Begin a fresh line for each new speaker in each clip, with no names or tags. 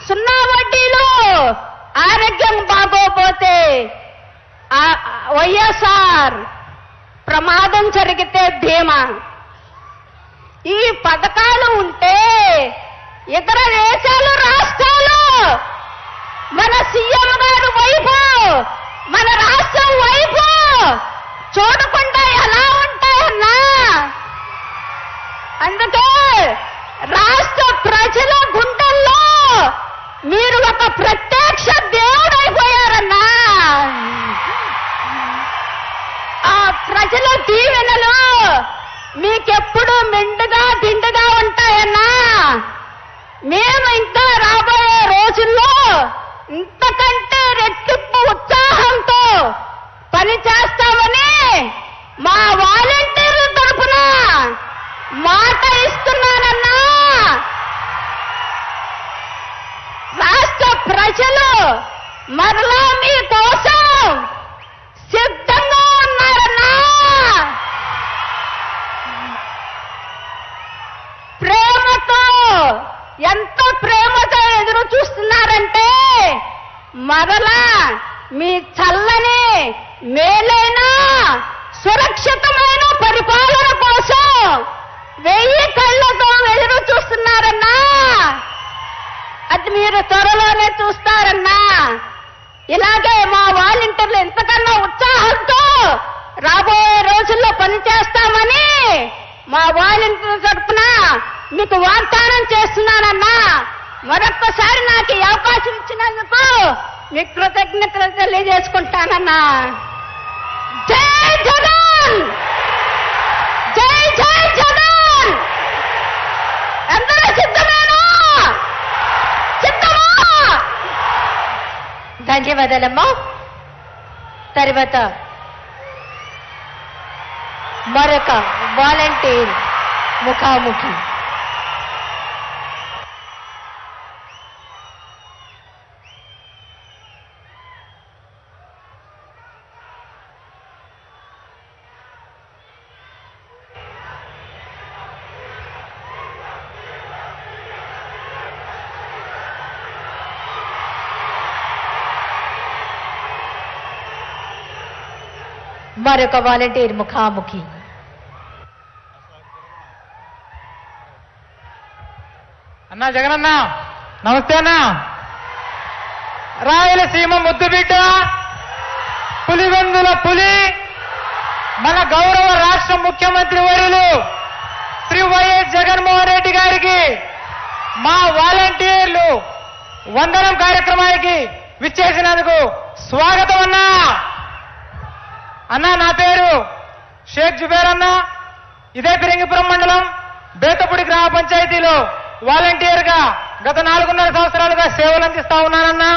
సున్నా వడ్డీలో ఆరోగ్యం బాగోపోతే వైఎస్ఆర్ ప్రమాదం జరిగితే ధీమా. ఈ పథకాలు ఉంటే ఇతర దేశాలు రాష్ట్రాలు మన సీఎం గారు వైపు మన రాష్ట్రం వైపు చూడకుండా ఎలా ఉంటాయన్నా? అందుకే రాష్ట్ర ప్రజల గుండెల్లో మీరు ఒక ప్రత్యక్ష దేవుడైపోయారన్నా. ఆ ప్రజల దీవెనలు మీకెప్పుడు మెండుగా దిండుగా ఉంటాయన్నా. మేము ఇంకా రాబోయే రోజుల్లో ఇంతకంటే రెట్టింపు ఉత్సాహంతో పని చేస్తామని మా వాలంటీర్ల తరఫున మాట ఇస్తున్నానన్నా. రాష్ట్ర ప్రజలు మరలా మీ కోసం సిద్ధంగా ఉన్నారన్నా. ప్రేమతో, ఎంత ప్రేమతో ఎదురు చూస్తున్నారంటే మరలా మీ చల్లని మేలైన సురక్షితమైన పరిపాలన కోసం 1000 కళ్ళతో ఎదురు చూస్తున్నారన్నా. అది మీరు త్వరలోనే చూస్తారన్నా. ఇలాగే మా వాలంటీర్లు ఎంతకన్నా ఉత్సాహంతో రాబోయే రోజుల్లో పనిచేస్తామని మా వాలంటీర్ల తరఫున మీకు వాగ్దానం చేస్తున్నానన్నా. మరొక్కసారి నాకు ఈ అవకాశం ఇచ్చినందుకు మీకు కృతజ్ఞతలు తెలియజేసుకుంటానన్నా. జై జగన్, జై జై జగన్. అందరూ సిద్ధమేనా? సిద్ధమా? ధన్యవాదాలమ్మా. తర్వాత మరొక వాలంటీర్ ముఖాముఖి. మరొక వాలంటీర్ ముఖాముఖి.
అన్నా జగనన్న నమస్తే అన్నా. రాయలసీమ ముద్దుబిడ్డ, పులివెందుల పులి, మన గౌరవ రాష్ట్ర ముఖ్యమంత్రి వర్యులు శ్రీ వైఎస్ జగన్మోహన్ రెడ్డి గారికి మా వాలంటీర్లు వందనం కార్యక్రమానికి విచ్చేసినందుకు స్వాగతం అన్నా. అన్నా నా పేరు షేక్ జుబేర్ అన్న. ఇదే ఫిరంగిపురం మండలం బేతపూడి గ్రామ పంచాయతీలో వాలంటీర్గా గత 4.5 సంవత్సరాలుగా సేవలు అందిస్తా ఉన్నానన్నా.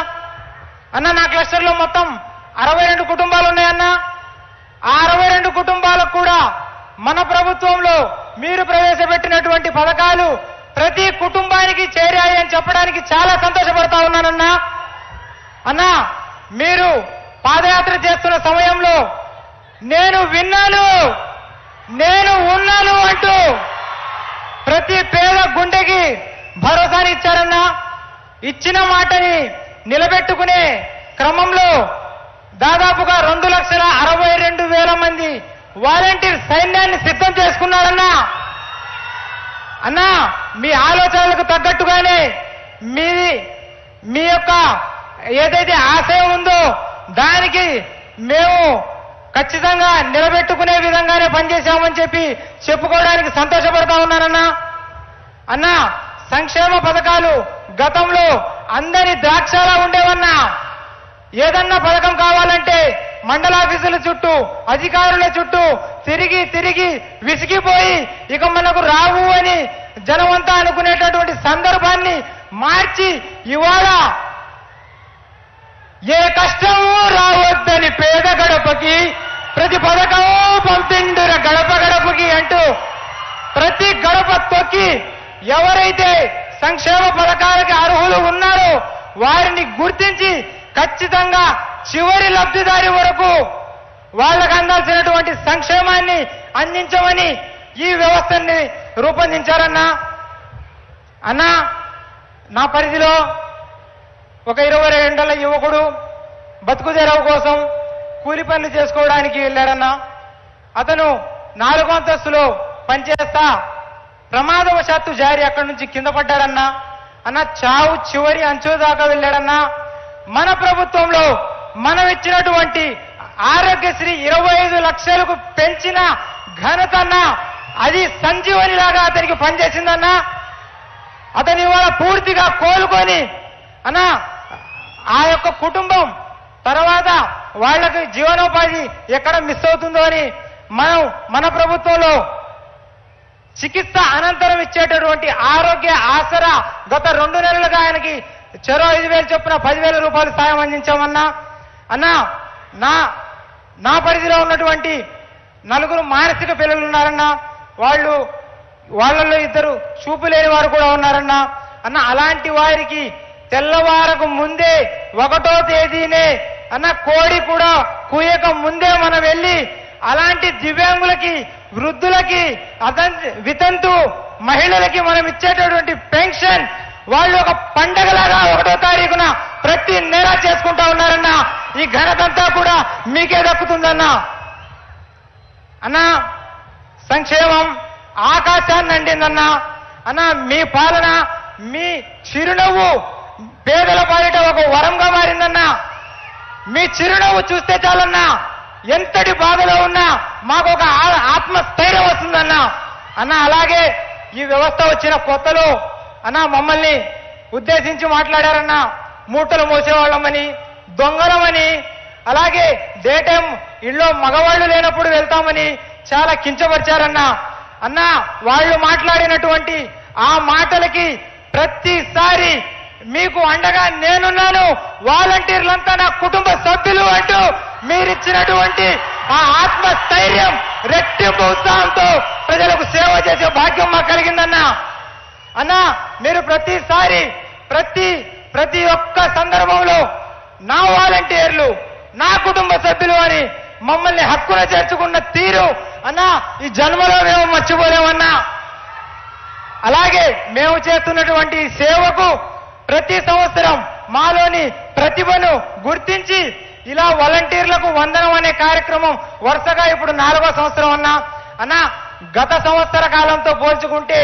అన్న నా క్లస్టర్లో మొత్తం 62 కుటుంబాలు ఉన్నాయన్నా. ఆ 62 కుటుంబాలకు కూడా మన ప్రభుత్వంలో మీరు ప్రవేశపెట్టినటువంటి పథకాలు ప్రతి కుటుంబానికి చేరాయి అని చెప్పడానికి చాలా సంతోషపడతా ఉన్నానన్నా. అన్నా మీరు పాదయాత్ర చేస్తున్న సమయంలో నేను విన్నాను, నేను ఉన్నాను అంటూ ప్రతి పేద గుండెకి భరోసాని ఇచ్చారన్నా. ఇచ్చిన మాటని నిలబెట్టుకునే క్రమంలో దాదాపుగా 2,62,000 మంది వాలంటీర్ సైన్యాన్ని సిద్ధం చేసుకున్నారన్నా. అన్నా మీ ఆలోచనలకు తగ్గట్టుగానే మీ యొక్క ఏదైతే ఆశయం ఉందో దానికి మేము ఖచ్చితంగా నిలబెట్టుకునే విధంగానే పనిచేశామని చెప్పి చెప్పుకోవడానికి సంతోషపడతా ఉన్నానన్నా. అన్నా సంక్షేమ పథకాలు గతంలో అందరి ద్రాక్షలా ఉండేవన్నా. ఏదన్నా పథకం కావాలంటే మండలాఫీసుల చుట్టూ, అధికారుల చుట్టూ తిరిగి తిరిగి విసిగిపోయి ఇక మనకు రావు అని జనమంతా అనుకునేటటువంటి సందర్భాన్ని మార్చి ఇవాళ ఏ కష్టము రావద్దని పేద గడపకి ప్రతి పథకము పంపిండుర గడప గడపకి అంటూ ప్రతి గడప తొక్కి ఎవరైతే సంక్షేమ పథకాలకి అర్హులు ఉన్నారో వారిని గుర్తించి ఖచ్చితంగా చివరి లబ్ధిదారి వరకు వాళ్ళకు అందాల్సినటువంటి సంక్షేమాన్ని అందించమని ఈ వ్యవస్థని రూపొందించారన్నా. అన్నా నా పరిధిలో ఒక 22 ఏళ్ల యువకుడు బతుకు తెరవు కోసం కూలి పనులు చేసుకోవడానికి వెళ్ళాడన్నా. అతను 4వ అంతస్తులో పనిచేస్తా ప్రమాదవశాత్తు జారి అక్కడి నుంచి కింద పడ్డాడన్నా. అన్న చావు చివరి అంచు దాకా వెళ్ళాడన్నా. మన ప్రభుత్వంలో మనం ఇచ్చినటువంటి ఆరోగ్యశ్రీ 25 లక్షలకు పెంచిన ఘనతన్నా, అది సంజీవనిలాగా అతనికి పనిచేసిందన్నా. అతని ఇవాళ పూర్తిగా కోలుకొని అన్నా ఆ యొక్క కుటుంబం తర్వాత వాళ్ళకి జీవనోపాధి ఎక్కడ మిస్ అవుతుందో అని మన ప్రభుత్వంలో చికిత్స అనంతరం ఇచ్చేటటువంటి ఆరోగ్య ఆసరా గత 2 నెలలుగా ఆయనకి చెరో 5,000 చొప్పున 10,000 రూపాయలు సాయం అందించామన్నా. అన్నా నా పరిధిలో ఉన్నటువంటి 4 మానసిక పిల్లలు ఉన్నారన్నా. వాళ్ళల్లో 2 చూపు లేని వారు కూడా ఉన్నారన్నా. అన్న అలాంటి వారికి తెల్లవారకు ముందే 1వ తేదీనే అన్న కోడి కూడా కూయక ముందే మనం వెళ్ళి అలాంటి దివ్యాంగులకి, వృద్ధులకి, వితంతు మహిళలకి మనం ఇచ్చేటటువంటి పెన్షన్ వాళ్ళు ఒక పండగలాగా 1వ తారీఖున ప్రతి నెల చేసుకుంటా ఉన్నారన్నా. ఈ ఘనతంతా కూడా మీకే దక్కుతుందన్నా. అన్నా సంక్షేమం ఆకాశాన్ని అండిందన్నా. అన్నా మీ పాలన, మీ చిరునవ్వు పేదల పాలిట ఒక వరంగా మారిందన్నా. మీ చిరునవ్వు చూస్తే చాలన్నా, ఎంతటి బాధలో ఉన్నా మాకు ఒక ఆత్మస్థైర్యం వస్తుందన్నా. అన్నా అలాగే ఈ వ్యవస్థ వచ్చిన కొత్తలో అన్నా మమ్మల్ని ఉద్దేశించి మాట్లాడారన్నా. మూటలు మోసేవాళ్ళమని, దొంగలమని, అలాగే డే టైం ఇళ్ళో మగవాళ్ళు లేనప్పుడు వెళ్తామని చాలా కించపరిచారన్నా. అన్నా వాళ్ళు మాట్లాడినటువంటి ఆ మాటలకి ప్రతిసారి మీకు అండగా నేనున్నాను, వాలంటీర్లంతా నా కుటుంబ సభ్యులు అంటూ మీరిచ్చినటువంటి ఆ ఆత్మస్థైర్యం రెట్టింపు ఉత్సాహంతో ప్రజలకు సేవ చేసే భాగ్యం మాకు కలిగిందన్నా. అన్నా మీరు ప్రతిసారి ప్రతి ఒక్క సందర్భంలో నా వాలంటీర్లు, నా కుటుంబ సభ్యులు అని మమ్మల్ని హక్కున చేర్చుకున్న తీరు అన్నా ఈ జన్మలో మేము మర్చిపోలేమన్నా. అలాగే మేము చేస్తున్నటువంటి సేవకు ప్రతి సంవత్సరం మాలోని ప్రతిభను గుర్తించి ఇలా వాలంటీర్లకు వందనం అనే కార్యక్రమం వరుసగా ఇప్పుడు 4వ సంవత్సరం అన్నా. గత సంవత్సర కాలంతో పోల్చుకుంటే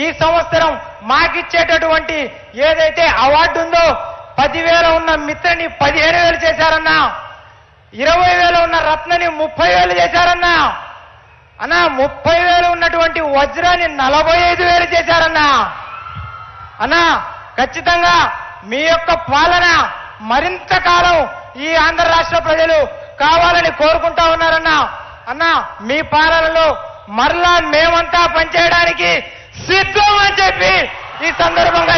ఈ సంవత్సరం మాకిచ్చేటటువంటి ఏదైతే అవార్డు ఉందో 10,000 ఉన్న మిత్రని 15,000 చేశారన్నా. 20,000 ఉన్న రత్నని 30,000 చేశారన్నా. అన్నా 30,000 ఉన్నటువంటి వజ్రాన్ని 45,000 చేశారన్నా. అన్నా ఖచ్చితంగా మీ యొక్క పాలన మరింత కాలం ఈ ఆంధ్ర రాష్ట్ర ప్రజలు కావాలని కోరుకుంటా ఉన్నారన్నా. అన్నా మీ పాలనలో మరలా మేమంతా పనిచేయడానికి సిద్ధం అని చెప్పి ఈ సందర్భంగా